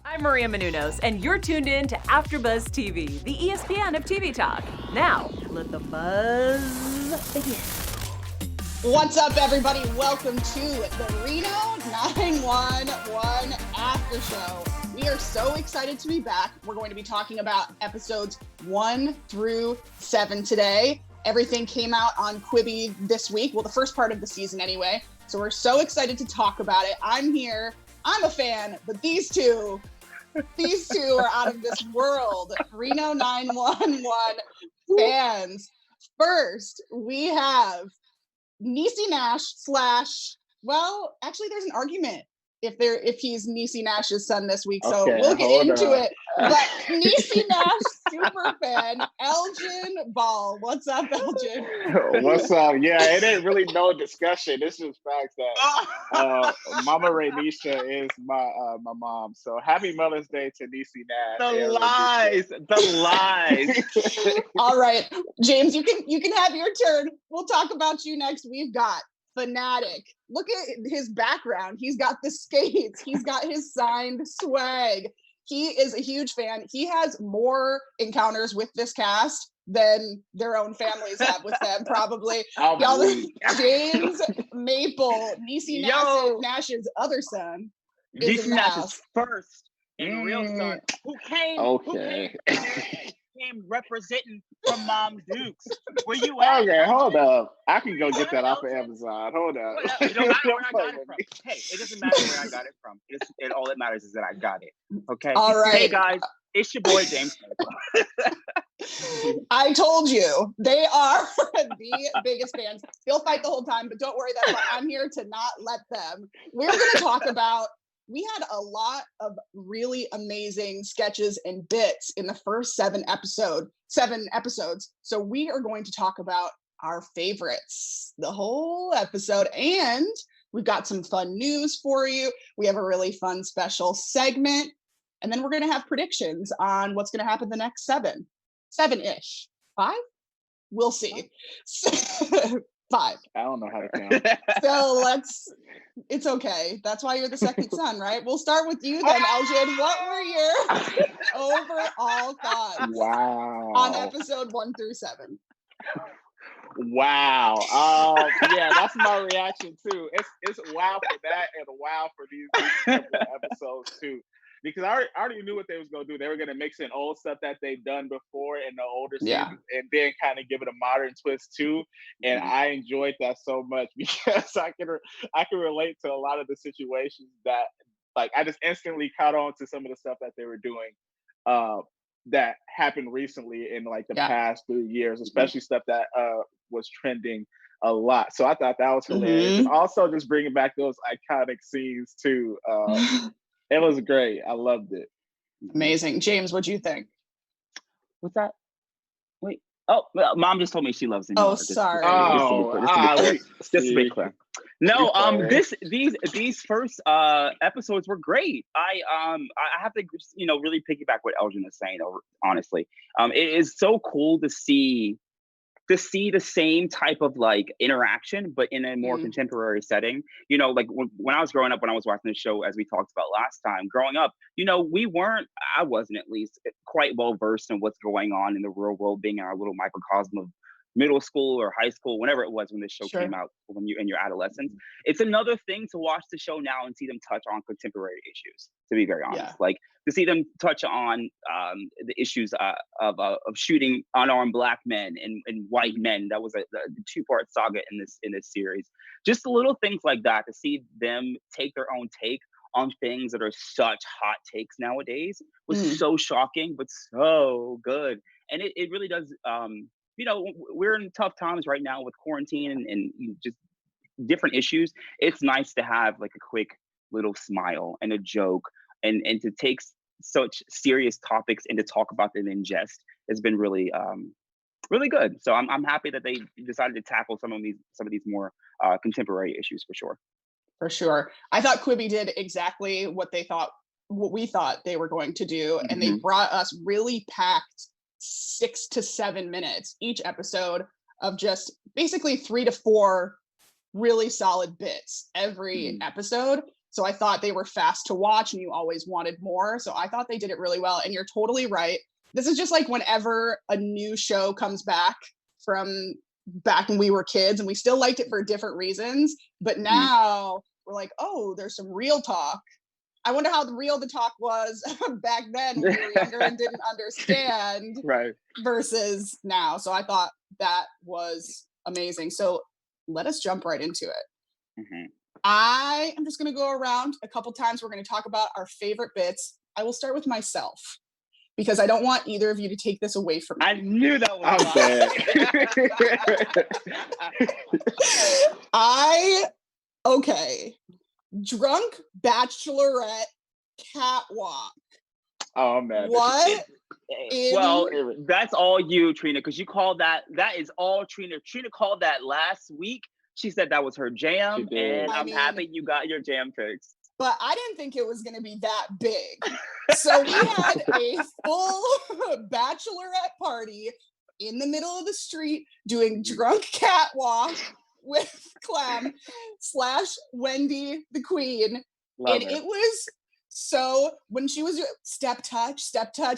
I'm Maria Menounos, and you're tuned in to AfterBuzz TV, the ESPN of TV talk. Now, let the buzz begin. What's up, everybody? Welcome to the Reno 911 After Show. We are so excited to be back. We're going to be talking about episodes 1 through 7 today. Everything came out on Quibi this week. Well, the first part of the season anyway. So we're so excited to talk about it. I'm here. I'm a fan, but these two are out of this world. Reno 911 fans. First, we have Niecy Nash well, actually there's an argument if he's Niecy Nash's son this week, so we'll get into it. But Niecy Nash super fan, Elgin Ball. What's up, Elgin? What's up? Yeah, it ain't really no discussion. It's just facts that Mama Raynisha is my mom. So happy Mother's Day to Niecy Nash. The lies. All right, James, you can have your turn. We'll talk about you next. We've got Fanatic. Look at his background. He's got the skates. He's got his signed swag. He is a huge fan. He has more encounters with this cast than their own families have with them, probably. Y'all, James Maple, Niecy Nash's other son. Niecy Nash's first and real son, who came representing from Mom Dukes. Where you at? Okay, hold up. I can go get that off of Amazon. Hold up. It don't matter where I got it from. Hey, it doesn't matter where I got it from. All that matters is that I got it. Okay? All right. Hey, guys. It's your boy, James. I told you, they are the biggest fans. They'll fight the whole time, but don't worry, that's why I'm here to not let them. We're going to talk about, we had a lot of really amazing sketches and bits in the first 7 episodes. So we are going to talk about our favorites the whole episode, and we've got some fun news for you. We have a really fun special segment, and then we're going to have predictions on what's going to happen the next 7-ish. 5? We'll see. 5. I don't know how to count. So it's okay. That's why you're the second son, right? We'll start with you then, Elgin. What were your overall thoughts on episode 1 through 7? Wow. Yeah, that's my reaction too. It's wow for that and wow for these episodes too. Because I already knew what they was going to do. They were going to mix in old stuff that they've done before in the older seasons and then kind of give it a modern twist too. And I enjoyed that so much because I can relate to a lot of the situations that, like, I just instantly caught on to some of the stuff that they were doing that happened recently in like the past 3 years, especially stuff that was trending a lot. So I thought that was hilarious. And also just bringing back those iconic scenes too. It was great. I loved it. Amazing. James, what do you think? What's that? Wait. Oh, Mom just told me she loves me. Oh, sorry. Just to be clear. No, these first episodes were great. I have to really piggyback what Elgin is saying. Honestly, it is so cool to see the same type of like interaction, but in a more contemporary setting. Like when I was growing up, when I was watching the show, as we talked about last time, growing up, I wasn't at least quite well versed in what's going on in the real world, being in our little microcosm of middle school or high school, whenever it was when this show came out, when you're in your adolescence. It's another thing to watch the show now and see them touch on contemporary issues, to be very honest. Like to see them touch on the issues of shooting unarmed Black men and white men. That was a 2-part saga in this series. Just the little things like that, to see them take their own take on things that are such hot takes nowadays was so shocking, but so good. And it really does, we're in tough times right now with quarantine and just different issues. It's nice to have like a quick little smile and a joke and to take such serious topics and to talk about them in jest has been really really good. So I'm happy that they decided to tackle some of these more contemporary issues for sure. For sure. I thought Quibi did exactly what we thought they were going to do, and they brought us really packed 6 to 7 minutes each episode of just basically 3 to 4 really solid bits every episode. So I thought they were fast to watch and you always wanted more. So I thought they did it really well. And you're totally right. This is just like whenever a new show comes back from back when we were kids, and we still liked it for different reasons. But now we're like, oh, there's some real talk. I wonder how the talk was back then when we were younger and didn't understand versus now. So I thought that was amazing. So let us jump right into it. I am just going to go around a couple times. We're going to talk about our favorite bits. I will start with myself because I don't want either of you to take this away from me. I knew that was okay. Drunk bachelorette catwalk. Oh man. What? Well, that's all you, Trina, because you called that is all Trina. Trina called that last week. She said that was her jam, and I'm happy you got your jam fixed. But I didn't think it was going to be that big. So we had a full bachelorette party in the middle of the street doing drunk catwalk with Clem / Wendy the Queen. It was so, when she was step touch,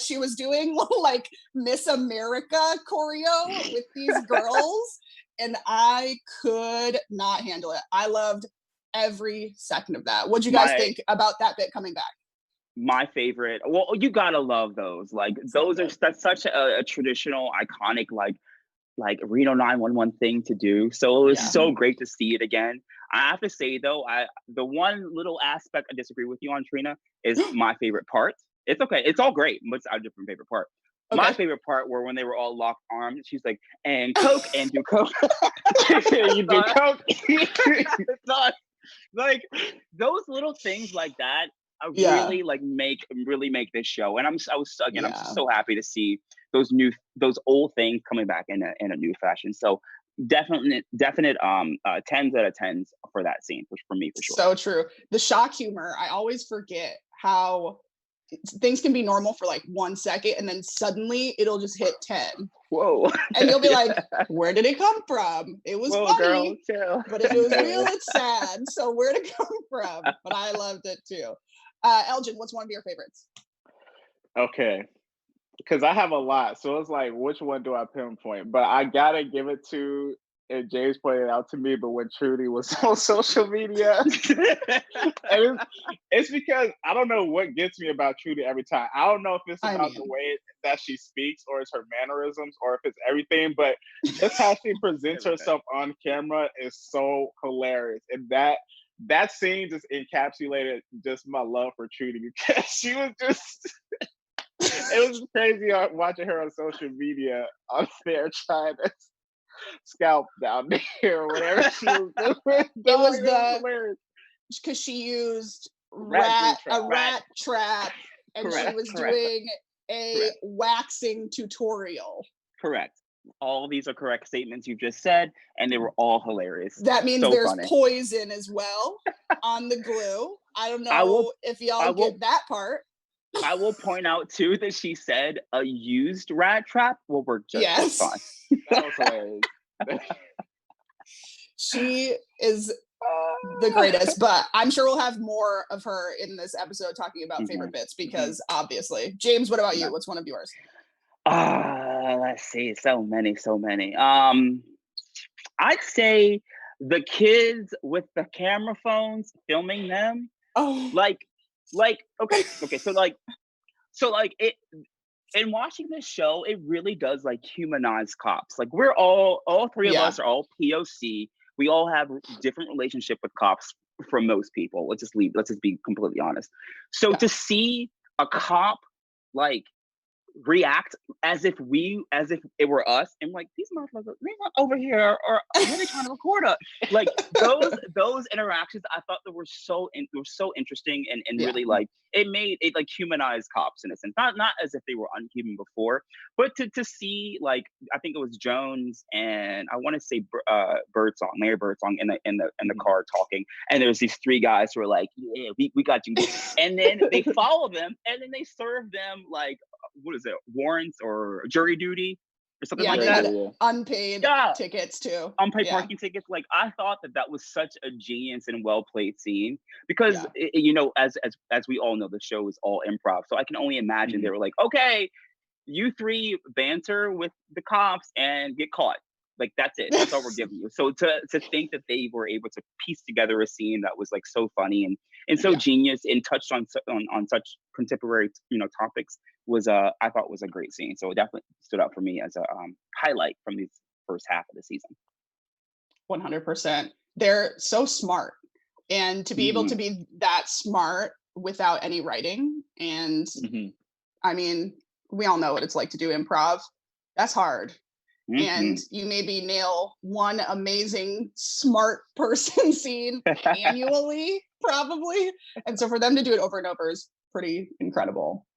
she was doing like Miss America choreo with these girls. And I could not handle it. I loved every second of that. What'd you guys think about that bit coming back? My favorite. Well, you gotta love those. Like that's such a traditional, iconic, like Reno 911 thing to do. So it was so great to see it again. I have to say though, the one little aspect I disagree with you on, Trina, is my favorite part. It's okay. It's all great, but it's our different favorite part. Okay. My favorite part were when they were all locked arms. She's like, and Coke, and do Coke. You do Coke. It's not, like, those little things like that really make this show. And I'm just so happy to see those old things coming back in a new fashion. So definite 10s out of 10s for that scene, which for me for sure. So true. The shock humor, I always forget how things can be normal for like 1 second and then suddenly it'll just hit 10. Whoa. And you'll be like, where did it come from? It was funny, girl, but if it was real, it's sad. So where'd it come from? But I loved it too. Elgin, what's one of your favorites? Okay. Because I have a lot. So it's like, which one do I pinpoint? But I gotta give it to, and James pointed out to me, but when Trudy was on social media, and it's because I don't know what gets me about Trudy every time. I don't know if it's about the way that she speaks, or it's her mannerisms, or if it's everything, but just how she presents herself on camera is so hilarious. And that scene just encapsulated just my love for Trudy, because she was just it was crazy watching her on social media on there trying to scalp down there or whatever she was doing. It was because she used a rat trap, and she was doing a waxing tutorial. Correct. All these are correct statements you just said, and they were all hilarious. That means there's poison as well on the glue. I don't know if y'all get that part. I will point out too that she said a used rat trap will work just fine. That was hilarious. She is the greatest, but I'm sure we'll have more of her in this episode talking about favorite bits, because obviously. James, what about you? What's one of yours? Let's see. So many. I'd say the kids with the camera phones filming them. Oh, okay. So it, in watching this show, it really does like humanize cops. Like we're all three of us are all POC. We all have different relationship with cops for most people. Let's just be completely honest. So to see a cop like react as if it were us, and like, these motherfuckers, they not over here, or are they trying to record us? Like those interactions, I thought that were so interesting, and really like it like humanized cops in a sense, not as if they were unhuman before, but to see, like, I think it was Jones and I want to say Mayor Birdsong in the car talking, and there's these three guys who are like, yeah, we got you, and then they follow them, and then they serve them like, what is it, warrants or jury duty, or something Yeah, like they that. had unpaid Yeah. tickets too. Unpaid Yeah. parking tickets. Like, I thought that was such a genius and well played scene because Yeah. you know, as we all know, the show is all improv. So I can only imagine they were like, okay, you three banter with the cops and get caught. Like, that's it. That's all we're giving you. So to think that they were able to piece together a scene that was like so funny and so genius and touched on such contemporary, you know, topics was I thought was a great scene. So it definitely stood out for me as a highlight from the first half of the season. 100%. They're so smart, and to be able to be that smart without any writing, and I mean, we all know what it's like to do improv. That's hard. And you maybe nail one amazing smart person scene annually, probably. And so for them to do it over and over is pretty incredible.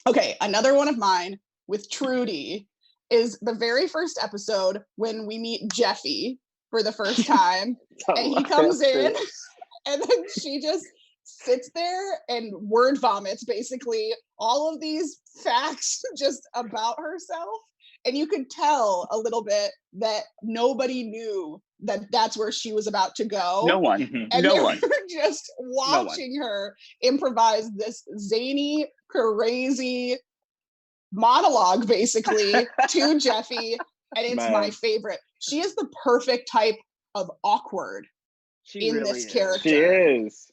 Okay, another one of mine with Trudy is the very first episode when we meet Jeffy for the first time. And he comes in and then she just sits there and word vomits basically all of these facts just about herself. And you could tell a little bit that nobody knew that that's where she was about to go. No one. And no they one. were just watching her improvise this zany, crazy monologue, basically, to Jeffy. And it's my favorite. She is the perfect type of awkward in really this is. character. She is.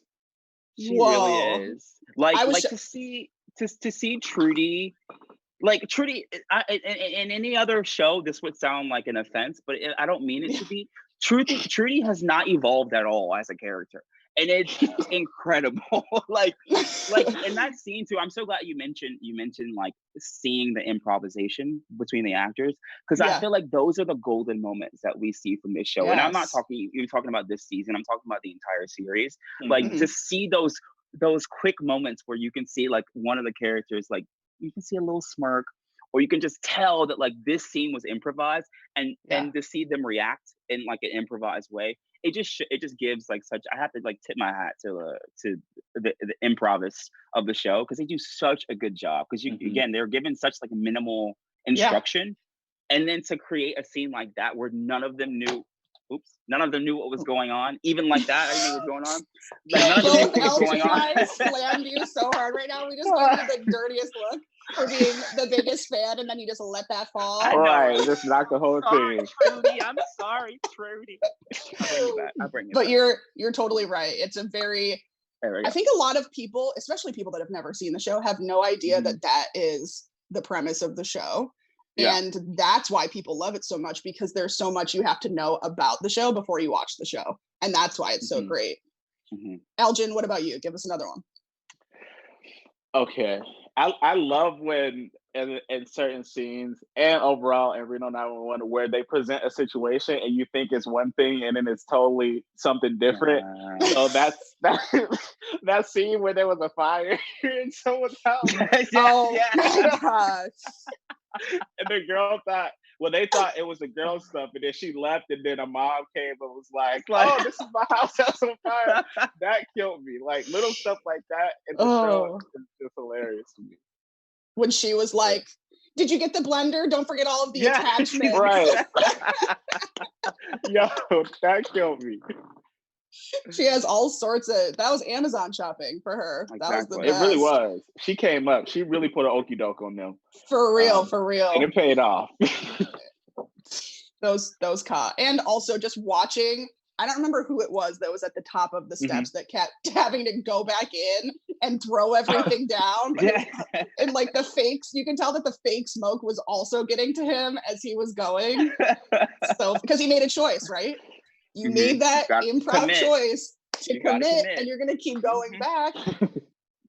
She really is. Like to see Trudy. Like Trudy, in any other show, this would sound like an offense, but I don't mean it to be. Trudy has not evolved at all as a character, and it's incredible. like in that scene too. I'm so glad you mentioned like seeing the improvisation between the actors, because I feel like those are the golden moments that we see from this show. Yes. And I'm not talking about this season. I'm talking about the entire series. Like to see those quick moments where you can see like one of the characters, like, you can see a little smirk, or you can just tell that like this scene was improvised, and to see them react in like an improvised way, it just gives like such. I have to like tip my hat to the improvists of the show, because they do such a good job. Because again, they're given such like minimal instruction, and then to create a scene like that where none of them knew what was going on. Even like that, I didn't know what was going on. Like, none of them knew what was going on. Slammed you so hard right now. We just gave you the dirtiest look for being the biggest fan, and then you just let that fall. Right, just knock the whole thing. Trudy, I'm sorry, Trudy. I bring it back. But you're totally right. It's a very. I think a lot of people, especially people that have never seen the show, have no idea that is the premise of the show. Yeah. And that's why people love it so much, because there's so much you have to know about the show before you watch the show. And that's why it's so great. Elgin, what about you? Give us another one. Okay. I love when in certain scenes and overall in Reno 911 where they present a situation and you think it's one thing and then it's totally something different. So that scene where there was a fire in someone's house. My gosh. And the girl they thought it was the girl's stuff, and then she left, and then a mom came and was like, "Oh, this is my house that's on fire." That killed me. Like little stuff like that in the show is just hilarious to me. When she was like, "Did you get the blender? Don't forget all of the attachments." Right. Yo, that killed me. She has all sorts of. That was Amazon shopping for her. Exactly. That was the best. It really was. She came up. She really put an okie doke on them. For real. And it paid off. those caught. And also just watching. I don't remember who it was that was at the top of the steps that kept having to go back in and throw everything down. And like the fakes, you can tell that the fake smoke was also getting to him as he was going. So because he made a choice, right? You made that improv choice to commit, and you're going to keep going back.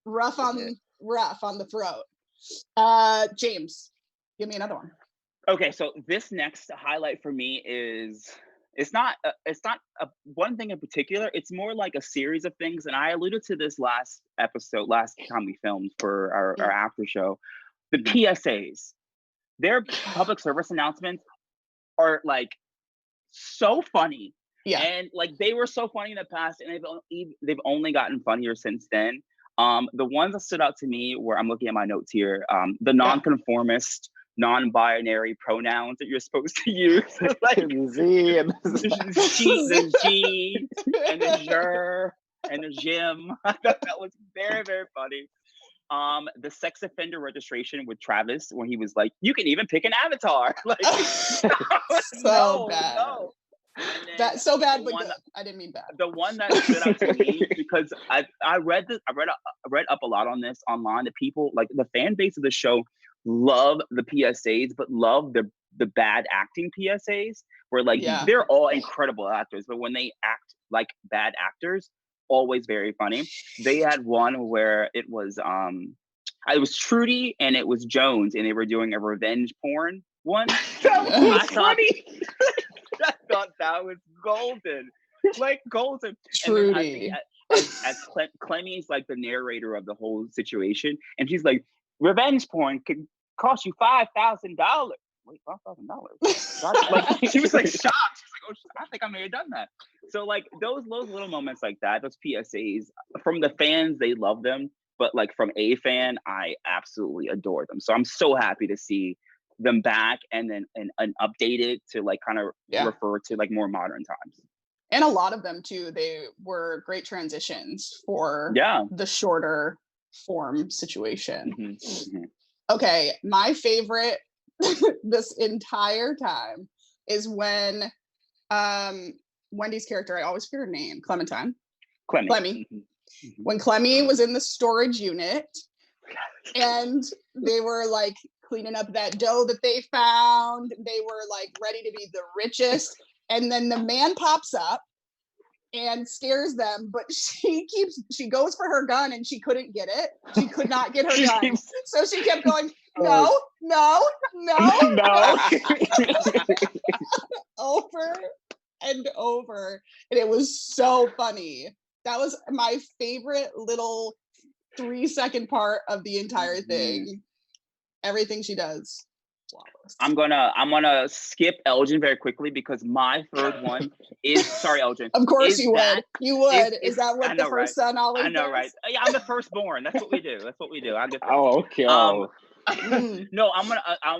Rough on the throat. James, give me another one. Okay, so this next highlight for me is it's not one thing in particular. It's more like a series of things, and I alluded to this last time we filmed for our after show. The PSAs, their public service announcements are like so funny. Yeah, and like they were so funny in the past, and they've only gotten funnier since then. The ones that stood out to me, where I'm looking at my notes here, the nonconformist, non-binary pronouns that you're supposed to use. Like Z and the G and the Jer and the Jim. I thought that was very, very funny. The sex offender registration with Travis when he was like, you can even pick an avatar. Like so bad. No. That's so bad, but good. I didn't mean bad. The one that stood out to me because I read up a lot on this online. The people, like the fan base of the show, love the PSAs, but love the bad acting PSAs. Where like they're all incredible actors, but when they act like bad actors, always very funny. They had one where it was Trudy and it was Jones, and they were doing a revenge porn one. That was funny. I thought that was golden, like golden. Trudy. As Clemmy's like the narrator of the whole situation, and she's like, revenge porn could cost you $5,000. Wait, $5,000? Like she was like shocked. She's like, oh, I think I may have done that. So like those little moments like that, those PSAs from the fans, they love them, but like from a fan, I absolutely adore them. So I'm so happy to see them back and then and updated to like kind of refer to like more modern times. And a lot of them too, they were great transitions for the shorter form situation. Mm-hmm. Okay, my favorite this entire time is when Wendy's character, I always forget her name, Clemmy. Mm-hmm. When Clemmy was in the storage unit and they were like cleaning up that dough that they found, they were like ready to be the richest, and then the man pops up and scares them, but she goes for her gun and she couldn't get it. She could not get her gun. So she kept going, no. Over and over. And it was so funny. That was my favorite little 3-second part of the entire thing. Everything she does. Flawless. I'm gonna skip Elgin very quickly because my third one is sorry, Elgin. Of course you would. You would. Is that what the first son always does? I know, does? right? Yeah, I'm the firstborn. That's what we do. I get that. Oh, okay. No, I'm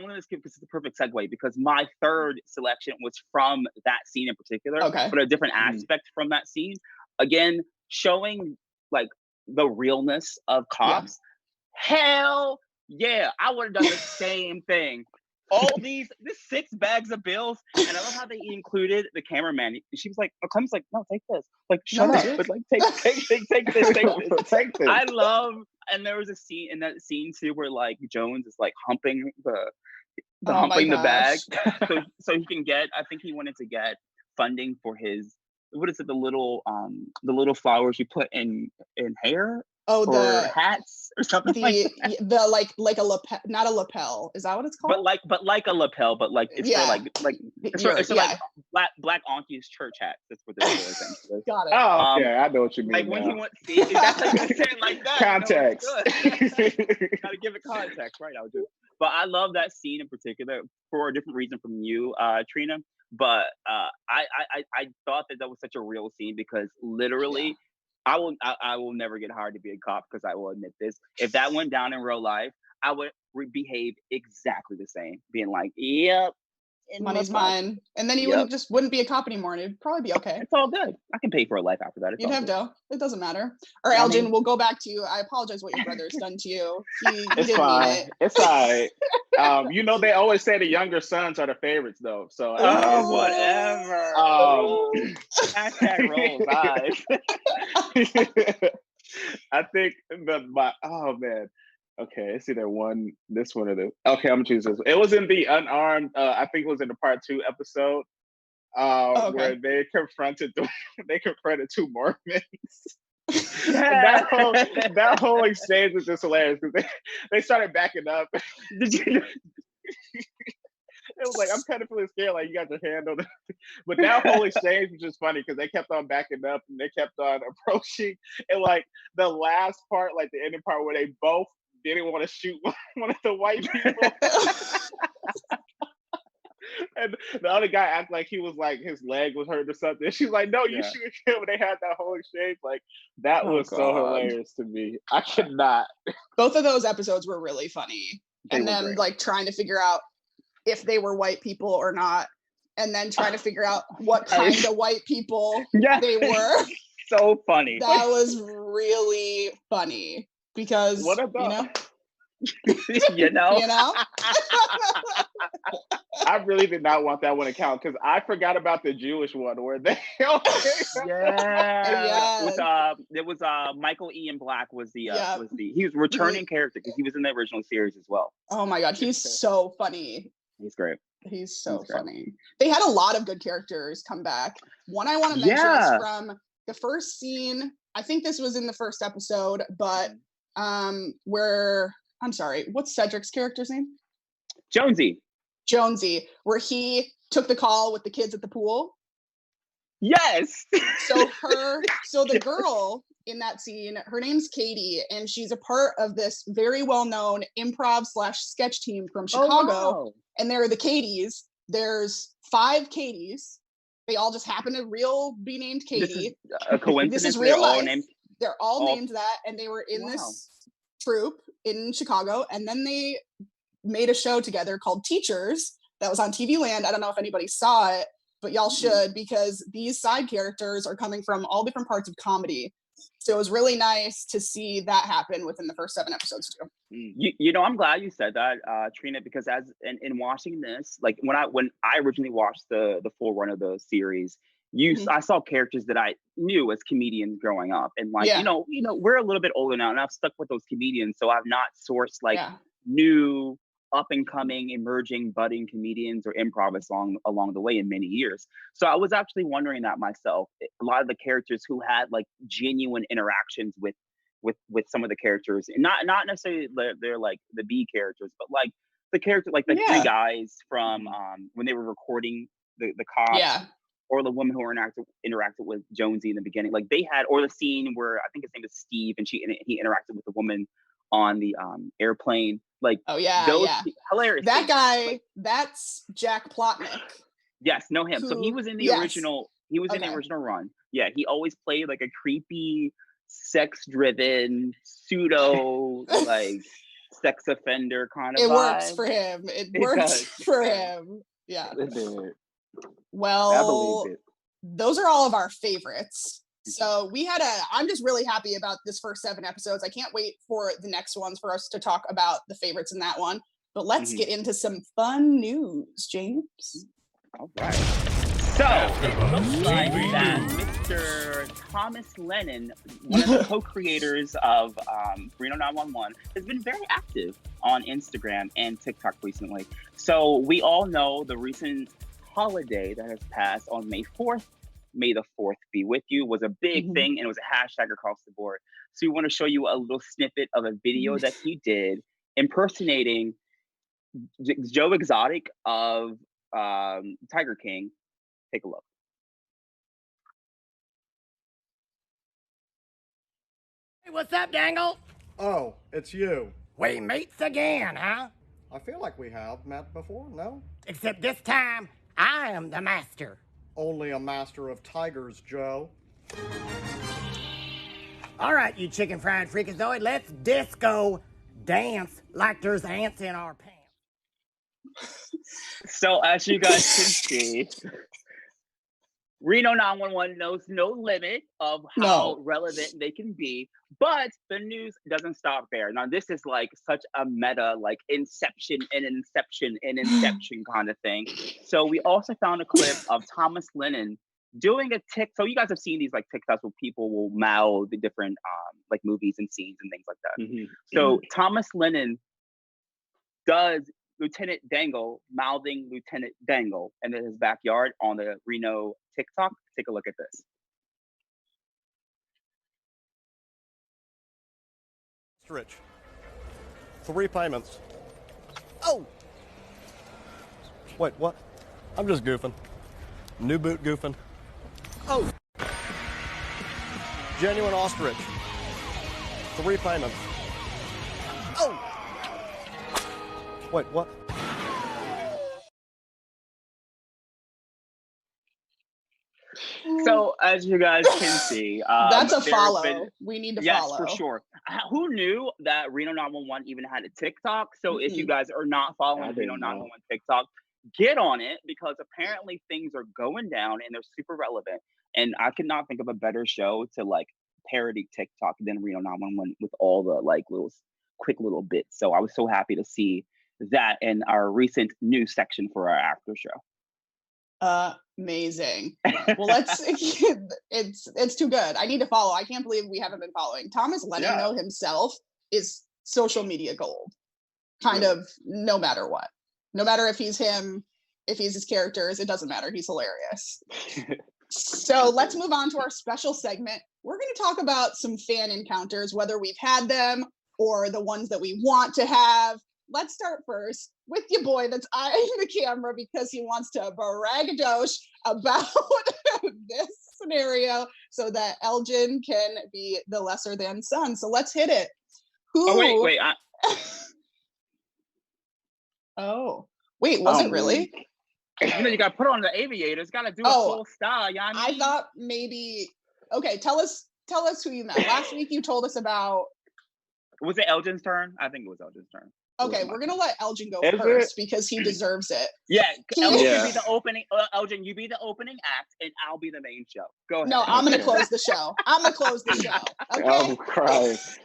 gonna skip because it's the perfect segue because my third selection was from that scene in particular, but a different aspect from that scene. Again, showing like the realness of cops. Hell yeah, I would have done the same thing. All this 6 bags of bills, and I love how they included the cameraman. She was like, Clem's like, no, take this. Like, shut up. But like, take this, take this. Take this. I love, and there was a scene in that scene too where like Jones is like humping humping the bag, so he can get. I think he wanted to get funding for his. What is it? The little flowers you put in hair. Oh, or the hats or something the like a lapel, not a lapel. Is that what it's called? But like a lapel, but like it's for like black aunties church hats. That's what they're doing. Got it. Oh, okay, I know what you mean. Like when he went, that's like you're saying like that. Context. Gotta give it context, right? But I love that scene in particular for a different reason from you, Trina. But I thought that was such a real scene because literally. Yeah. I will never get hired to be a cop because I will admit this. If that went down in real life, I would behave exactly the same, being like, "Yep, money's mine," and then you wouldn't be a cop anymore, and it'd probably be okay. It's all good. I can pay for a life after that. You'd have dough. It doesn't matter. Or Elgin, we'll go back to you. I apologize what your brother's done to you. It's fine. It's all right. You know they always say the younger sons are the favorites, though. So whatever. Hashtag rolls eyes. I think okay, it's either this one or the. Okay, I'm gonna choose this one. It was in the Unarmed. I think it was in the part 2 episode, where they confronted 2 Mormons. that whole exchange was just hilarious because they started backing up. Did you? It was like, I'm kind of feeling scared, like you got your hand on it. But that whole exchange was just funny because they kept on backing up and they kept on approaching. And like the last part, like the ending part where they both didn't want to shoot one of the white people. And the other guy acted like he was like his leg was hurt or something. She's like, no, you shoot him. And they had that whole exchange. Like that was so hilarious to me. I could not. Both of those episodes were really funny. and them like trying to figure out if they were white people or not, and then trying to figure out what kind of white people they were. So funny. That was really funny because What about you know? I really did not want that one to count because I forgot about the Jewish one where they It was Michael Ian Black was the he was returning character because he was in the original series as well. Oh my god, he's so funny. He's great. He's so funny. They had a lot of good characters come back. One I want to mention is from the first scene. I think this was in the first episode, but where I'm sorry, what's Cedric's character's name? Jonesy, where he took the call with the kids at the pool. Yes. So the girl in that scene, her name's Katie, and she's a part of this very well-known improv / sketch team from Chicago. Oh, wow. And they're the Katies. There's 5 Katies. They all just happen to be named Katie. This is a coincidence. This is real life. They're all named that, and they were in this troupe in Chicago, and then they made a show together called Teachers that was on TV Land. I don't know if anybody saw it, but y'all should, because these side characters are coming from all different parts of comedy. So it was really nice to see that happen within the first 7 episodes too. You know, I'm glad you said that, Trina, because in watching this, like when I originally watched the full run of the series, I saw characters that I knew as comedians growing up, and like you know we're a little bit older now, and I've stuck with those comedians, so I've not sourced like new up and coming, emerging, budding comedians or improvists along the way in many years. So I was actually wondering that myself. A lot of the characters who had like genuine interactions with some of the characters, and not necessarily they're like the B characters, but like the character, like the 3 guys from when they were recording the cops, or the woman who interacted with Jonesy in the beginning. Like they had, or the scene where I think his name is Steve, and he interacted with the woman on the airplane. Like hilarious. That guy, that's Jack Plotnick. Yes, know him. So he was in the original. He was in the original run. Yeah, he always played like a creepy, sex-driven, pseudo like sex offender kind of. It vibe. Works for him. It works for him. Yeah. Well, I believe it. Those are all of our favorites. So I'm just really happy about this first 7 episodes. I can't wait for the next ones for us to talk about the favorites in that one. But let's get into some fun news, James. All right. So, it looks like that Mr. Thomas Lennon, one of the co-creators of Reno 911, has been very active on Instagram and TikTok recently. So we all know the recent holiday that has passed on May 4th. May the 4th be with you was a big thing, and it was a hashtag across the board. So we want to show you a little snippet of a video that he did impersonating Joe Exotic of Tiger King. Take a look. Hey, what's up, Dangle? Oh, it's you. We meets again, huh? I feel like we have met before, no? Except this time, I am the master. Only a master of tigers, Joe. All right, you chicken fried freakazoid, let's disco dance like there's ants in our pants. So as you guys can see, Reno 911 knows no limit of how relevant they can be, but the news doesn't stop there. Now, this is like such a meta, like Inception kind of thing. So we also found a clip of Thomas Lennon doing a tick. So you guys have seen these like TikToks where people will mouth the different like movies and scenes and things like that. So Thomas Lennon does Lieutenant Dangle mouthing Lieutenant Dangle in his backyard on the Reno TikTok. Take a look at this. Rich. 3 payments. Oh! Wait, what? I'm just goofing. New boot goofing. Oh! Genuine ostrich. 3 payments. Oh! Wait, what? So as you guys can see, that's a there follow. have been, We need to yes, follow. for sure. Who knew that Reno 911 even had a TikTok? So if you guys are not following Reno 911 TikTok, get on it, because apparently things are going down and they're super relevant. And I could not think of a better show to like parody TikTok than Reno 911 with all the like little quick little bits. So I was so happy to see that in our recent news section for our after show. Amazing. Well, let's. It's too good. I need to follow. I can't believe we haven't been following. Thomas Lennon himself is social media gold. Kind of no matter what. No matter if he's him, if he's his characters, it doesn't matter. He's hilarious. So let's move on to our special segment. We're going to talk about some fan encounters, whether we've had them or the ones that we want to have. Let's start first with your boy that's eyeing the camera because he wants to braggadocio about this scenario so that Elgin can be the lesser than son. So let's hit it. Who? Oh, wait. Oh, wait, was it really? You know, you got to put on the aviators, got to do a full style. You know what I mean? I thought maybe, okay, tell us who you met. Last week you told us about. Was it Elgin's turn? I think it was Elgin's turn. Okay, we're gonna let Elgin go first because he deserves it. Yeah, Elgin, you be the opening. Elgin, you be the opening act, and I'll be the main show. Go ahead. No, I'm gonna close the show. Okay. Oh, Christ.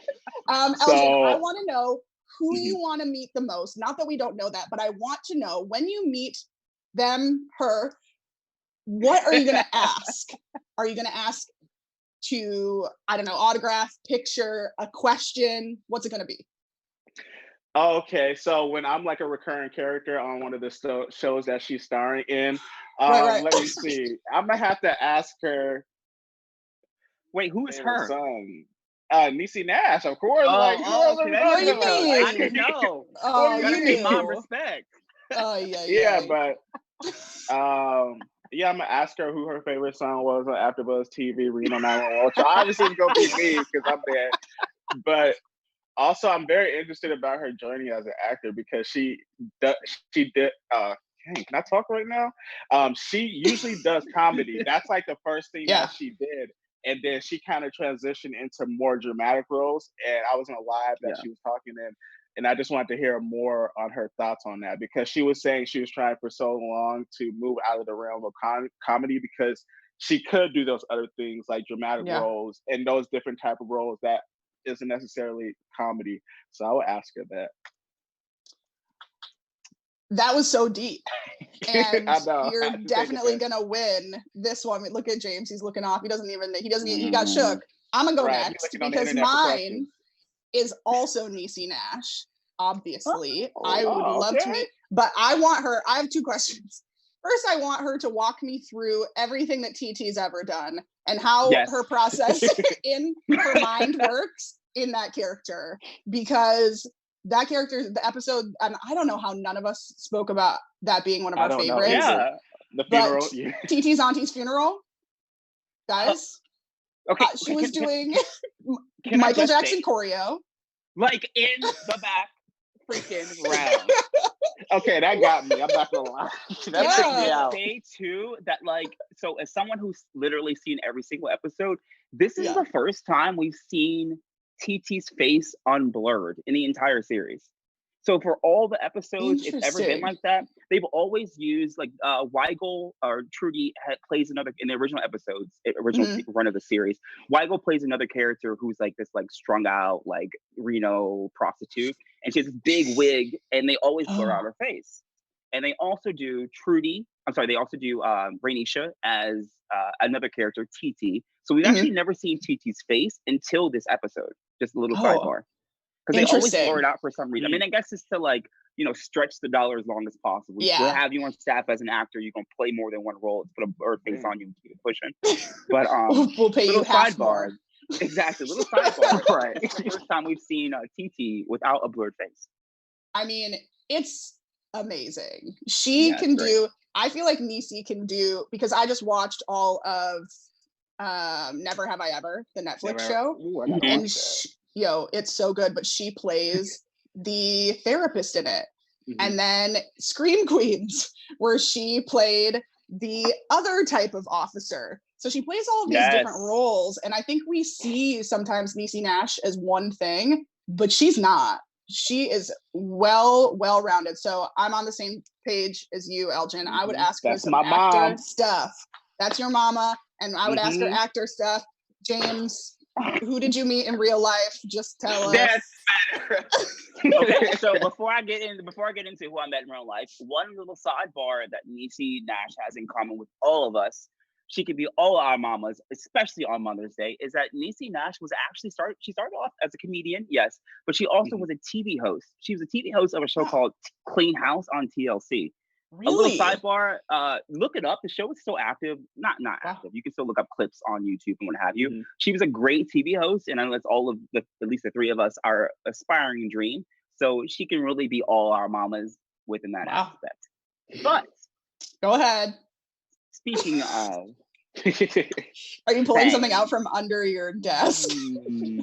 Elgin, I want to know who you want to meet the most. Not that we don't know that, but I want to know when you meet them, her. What are you gonna ask? Are you gonna ask to, I don't know, autograph, picture, a question? What's it gonna be? Okay, so when I'm like a recurring character on one of the shows that she's starring in, right. let me see. I'm gonna have to ask her. Wait, who is her? Son. Niecy Nash, of course. What do you mean? I didn't know. Oh, you gotta you pay knew. mom respect. Oh yeah. Yeah, but yeah, I'm gonna ask her who her favorite song was on AfterBuzz TV, Reno 911. Which obviously is gonna be me because I'm there. But also, I'm very interested about her journey as an actor because she did. Can I talk right now? She usually does comedy. That's like the first thing that she did, and then she kind of transitioned into more dramatic roles. And I was in a live that she was talking in, and I just wanted to hear more on her thoughts on that because she was saying she was trying for so long to move out of the realm of comedy because she could do those other things like dramatic roles and those different type of roles that isn't necessarily comedy. So I would ask her that. That was so deep. And you're I definitely gonna win this one. Look at James, he's looking off. He got shook. I'm gonna go next because mine is also Niecy Nash, obviously. I would love to meet, but I have two questions. First, I want her to walk me through everything that TT's ever done and how her process in her mind works in that character. Because that character, the episode, and I don't know how none of us spoke about that being one of our favorites. Yeah, the funeral. TT's auntie's funeral, guys. Okay, she was doing Michael Jackson choreo. Like in the back freaking round. Okay, that got me. I'm not gonna lie. That took me out. Say too that like, so as someone who's literally seen every single episode, this is the first time we've seen TT's face unblurred in the entire series. So for all the episodes, it's ever been like that. They've always used like Weigel or Trudy plays another in the original episodes, original run of the series. Weigel plays another character who's like this like strung out like Reno prostitute, and she has this big wig, and they always blur out her face. And they also do They also do Rainisha as another character, TT. So we've actually never seen TT's face until this episode. Just a little sidebar. Because they always blur it out for some reason. I mean, I guess it's to like, stretch the dollar as long as possible. We'll have you on staff as an actor. You're going to play more than one role. Let's put a blurred face on you and keep it pushing. But we'll pay you half more. Exactly. Little sidebar. Right. It's the first time we've seen TT without a blurred face. I mean, it's amazing. She can do, I feel like Niecy can do, because I just watched all of Never Have I Ever, the Netflix show. Ooh, and it's so good, but she plays the therapist in it. And then Scream Queens, where she played the other type of officer. So she plays all of these different roles. And I think we see sometimes Niecy Nash as one thing, but she's not. She is well-rounded. So I'm on the same page as you, Elgin. I would ask her some actor stuff. That's your mama. And I would ask her actor stuff. James, who did you meet in real life? Just tell us. That's better. Okay, so before I get into who I met in real life, one little sidebar that Niecy Nash has in common with all of us, she could be all our mamas, especially on Mother's Day, is that Niecy Nash was actually she started off as a comedian, yes, but she also was a TV host. She was a TV host of a show called Clean House on TLC. Really? A little sidebar, look it up. The show is still active. Not active. You can still look up clips on YouTube and what have you. She was a great TV host, and I know that's all of at least the three of us are aspiring dream. So she can really be all our mamas within that aspect. But go ahead. Speaking of, are you pulling something out from under your desk?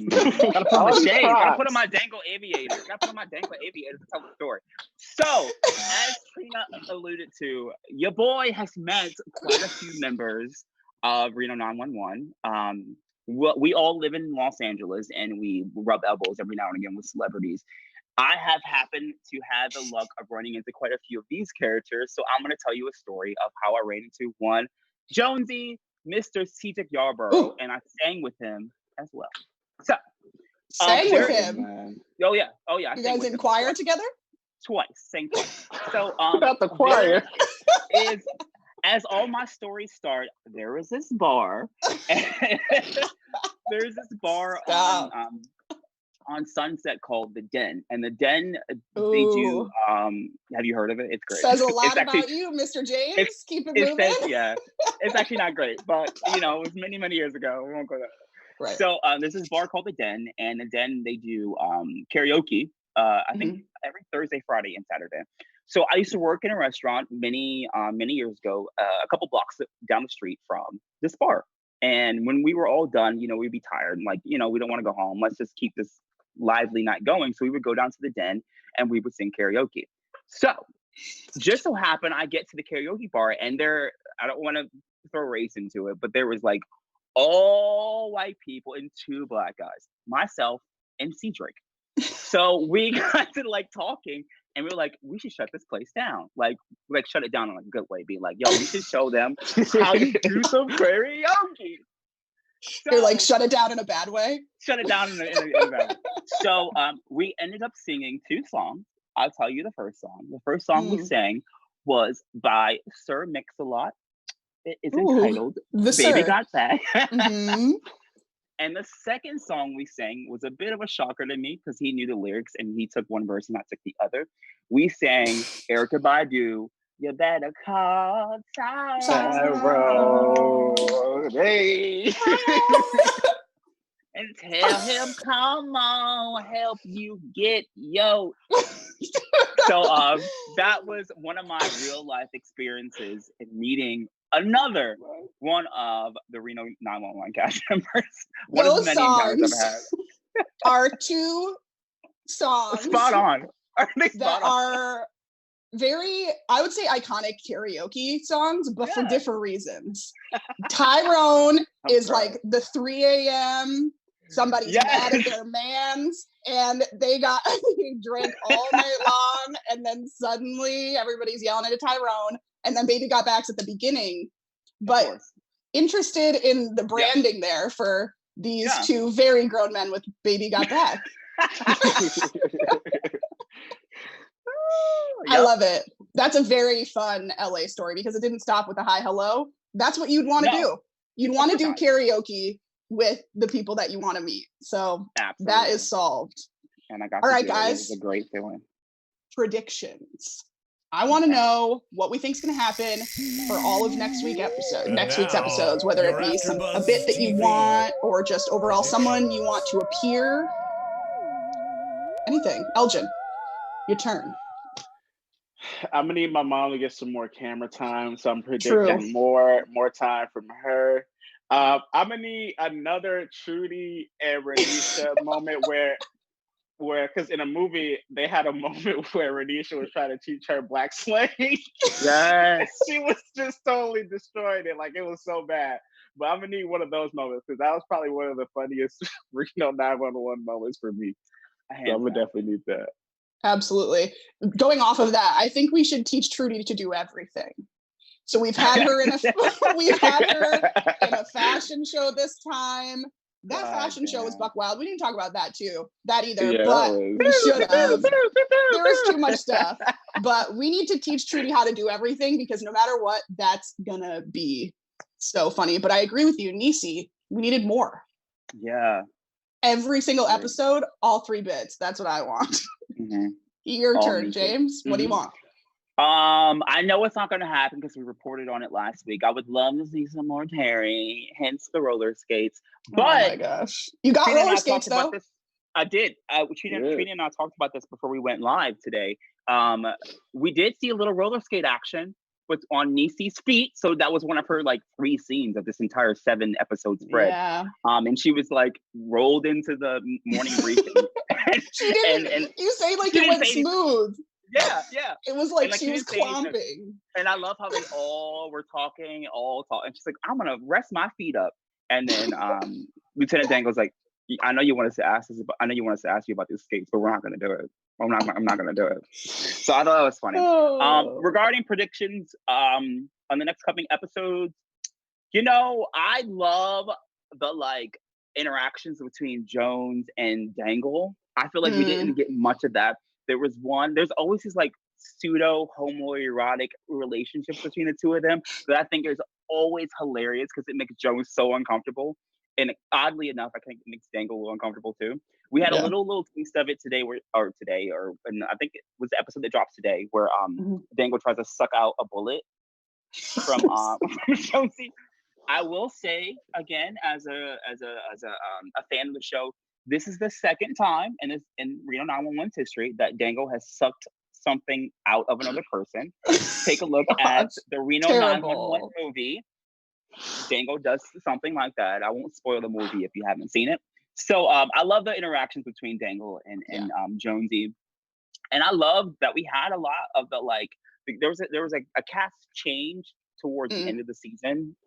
Gotta put on my shade. Gotta put on my dangle aviator. Gotta put on my dangle aviator to tell the story. So, as Trina alluded to, your boy has met quite a few members of Reno 911. We all live in Los Angeles, and we rub elbows every now and again with celebrities. I have happened to have the luck of running into quite a few of these characters, so I'm going to tell you a story of how I ran into one Jonesy, Mr. Cedric Yarborough, and I sang with him as well. So, sang with him? Oh yeah. You guys in choir together? Twice, sang twice. So, about the choir. Is as all my stories start, there is this bar. There's this bar on Sunset called The Den, and The Den, they do, have you heard of it? It's great. Says a lot about you, Mr. James. Keep it moving. It's actually not great, but it was many years ago. We won't go there. Right. So there's this bar called The Den, and The Den, they do karaoke, I think every Thursday, Friday, and Saturday. So I used to work in a restaurant many years ago, a couple blocks down the street from this bar. And when we were all done, we'd be tired and we don't want to go home. Let's just keep this lively night going. So we would go down to The Den and we would sing karaoke. So just so happened I get to the karaoke bar, and I don't want to throw race into it, but there was all white people and two black guys, myself and Cedric. So we got to talking, and we were like, we should shut this place down. Shut it down in a good way. Be like, yo, we should show them how you do some karaoke. So, you're shut it down in a bad way? Shut it down in a bad way. So we ended up singing two songs. I'll tell you the first song. The first song we sang was by Sir Mix-a-Lot. It is entitled Baby Got Back. And the second song we sang was a bit of a shocker to me because he knew the lyrics and he took one verse and I took the other. We sang Erykah Badu, You Better Call Tyrone. Hey. And tell him, come on, help you get yo. So that was one of my real life experiences in meeting another one of the Reno 911 cast members. One of the many encounters I've had. Are two songs spot on. Are very, I would say, iconic karaoke songs, but for different reasons. Tyrone is the 3 a.m. Somebody's mad at their mans, and they drank all night long, and then suddenly everybody's yelling at Tyrone, and then Baby Got Back's at the beginning. But interested in the branding there for these two very grown men with Baby Got Back. I love it. That's a very fun LA story because it didn't stop with a hi, hello. That's what you'd want to do. You'd want to do karaoke with the people that you want to meet. So that is solved. And I got all right, guys. It was a great feeling. Predictions. I want to know what we think is going to happen for all of next week's episodes, whether it be a bit that you want or just overall someone you want to appear. Anything. Elgin, your turn. I'm gonna need my mom to get some more camera time, so I'm predicting more time from her. I'm gonna need another Trudy and Renisha moment where because in a movie they had a moment where Renisha was trying to teach her black slang. Yes. She was just totally destroying it. It was so bad. But I'm gonna need one of those moments because that was probably one of the funniest Reno 911 moments for me. So I'm gonna definitely need that. Absolutely. Going off of that, I think we should teach Trudy to do everything. So we've had her in a fashion show this time. That fashion show was buck wild. We didn't talk about that either, Yeah, but we should have. There was too much stuff. But we need to teach Trudy how to do everything because no matter what, that's gonna be so funny. But I agree with you, Niecy. We needed more. Yeah. Every single episode, all 3 bits. That's what I want. Mm-hmm. Your turn, James. What do you want? I know it's not going to happen because we reported on it last week. I would love to see some more Terry, hence the roller skates. But oh my gosh, you got Trina roller skates though. I did. Trina and I talked about this before we went live today. We did see a little roller skate action on Niecy's feet. So that was one of her like 3 scenes of this entire 7 episode spread. Yeah. And she was like rolled into the morning briefing. She didn't. And you say like it went smooth. Yeah. It was like she was clomping. And I love how they all were talking, and she's like, I'm gonna rest my feet up. And then Lieutenant Dangle's like, I know you want us to ask you about these skates, but we're not gonna do it. I'm not gonna do it. So I thought that was funny. Regarding predictions, on the next coming episodes, I love the like interactions between Jones and Dangle. I feel like we didn't get much of that. There's always this like pseudo homoerotic relationships between the 2 of them that I think is always hilarious because it makes Jones so uncomfortable. And oddly enough, I think it makes Dangle a little uncomfortable too. We had a little taste of it today, and I think it was the episode that drops today where Dangle tries to suck out a bullet from Jonesy. I will say again, as a fan of the show, this is the second time in Reno 911's history that Dangle has sucked something out of another person. Take a look at the Reno 911 movie. Dangle does something like that. I won't spoil the movie if you haven't seen it. So I love the interactions between Dangle and Jonesy, and I love that we had a lot of the like. There was a cast change towards the end of the season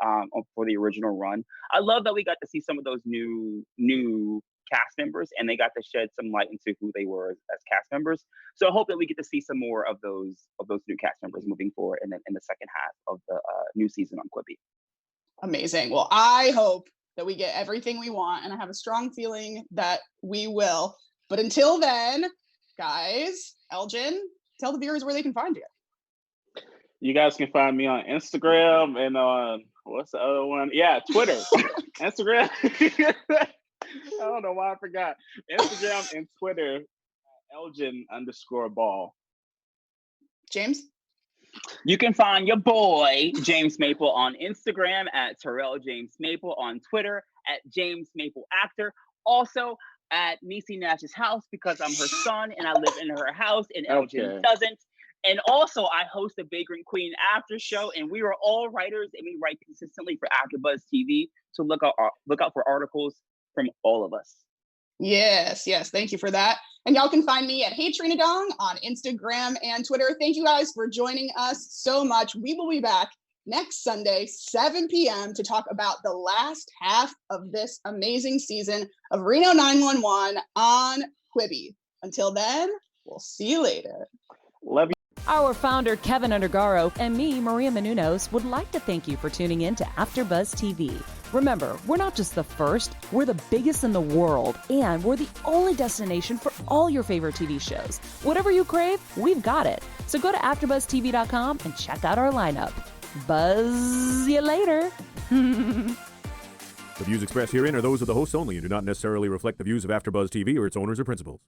for the original run. I love that we got to see some of those new cast members, and they got to shed some light into who they were as cast members. So I hope that we get to see some more of those new cast members moving forward in the second half of the new season on Quibi. Amazing. Well, I hope that we get everything we want, and I have a strong feeling that we will. But until then, guys, Elgin, tell the viewers where they can find you. You guys can find me on Instagram and on what's the other one? Yeah, Twitter. Instagram. I don't know why I forgot. Instagram and Twitter, Elgin_ball. James? You can find your boy, James Maple, on Instagram at Terrell James Maple, on Twitter at James Maple Actor. Also at Niecy Nash's house because I'm her son and I live in her house and Elgin doesn't. And also I host a Vagrant Queen after show, and we are all writers and we write consistently for AfterBuzz TV. So look out for articles from all of us. Yes. Thank you for that. And y'all can find me at Hey Trina Dong on Instagram and Twitter. Thank you guys for joining us so much. We will be back next Sunday, 7 p.m. to talk about the last half of this amazing season of Reno 911 on Quibi. Until then, we'll see you later. Love you. Our founder, Keven Undergaro, and me, Maria Menounos, would like to thank you for tuning in to AfterBuzz TV. Remember, we're not just the first, we're the biggest in the world, and we're the only destination for all your favorite TV shows. Whatever you crave, we've got it. So go to AfterBuzzTV.com and check out our lineup. Buzz you later. The views expressed herein are those of the hosts only and do not necessarily reflect the views of AfterBuzz TV or its owners or principals.